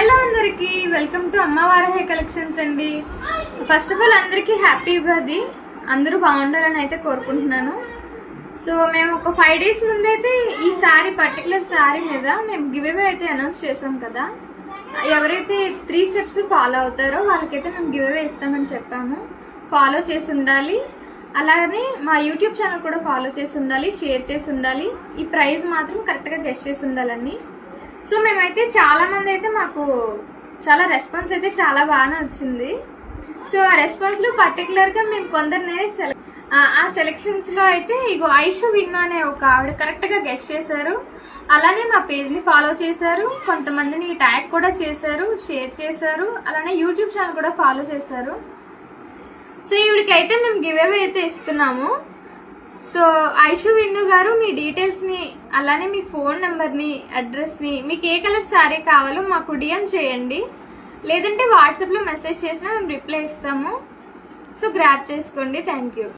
Hello అందరికి welcome to అమ్మవారి collections అండి. ఫస్ట్ ఆఫ్ ఆల్ అందరికి హ్యాపీ ఉగాది. అందరూ బాగుండాలని అయితే కోరుకుంటున్నాను. సో మేము ఒక 5 days ముందైతే ఈ సారీ పర్టికులర్ సారీ మీద మేము గివ్ అవే అయితే అనౌన్స్ చేసాం కదా. ఎవరైతే 3 steps ఫాలో అవుతారో వాళ్ళకైతే మేము గివ్ అవే ఇస్తామని చెప్పాము. ఫాలో చేసి ఉండాలి, అలాగే మా యూట్యూబ్ ఛానల్ కూడా ఫాలో చేసి ఉండాలి, షేర్ చేసి ఉండాలి. ఈ ప్రైస్ మాత్రం కరెక్ట్గా గెస్ చేసి ఉండాలండి. సో మేమైతే చాలా మంది అయితే మాకు చాలా రెస్పాన్స్ అయితే చాలా బాగానే వచ్చింది. సో ఆ రెస్పాన్స్ లో పర్టికులర్ గా మేము కొందరినే ఆ సెలెక్షన్స్ లో అయితే ఇగో ఐషు విన్ను అనే ఒక ఆవిడ కరెక్ట్ గా గెస్ట్ చేశారు. అలానే మా పేజ్ ని ఫాలో చేశారు, కొంతమందిని ట్యాగ్ కూడా చేశారు, షేర్ చేశారు, అలానే యూట్యూబ్ ఛానల్ కూడా ఫాలో చేశారు. సో ఈవిడికి అయితే మేము గివ్ అవే అయితే ఇస్తున్నాము. సో ఐషు విన్ను గారు మీ డీటెయిల్స్ ని అలానే మీ ఫోన్ నెంబర్ ని అడ్రస్ ని మీకు ఏ కలర్ శారీ కావాలో మాకు డిఎం చేయండి, లేదంటే వాట్సాప్ లో మెసేజ్ చేసినా మేము రిప్లై ఇస్తాము. సో గ్రాప్ చేసుకోండి. Thank you.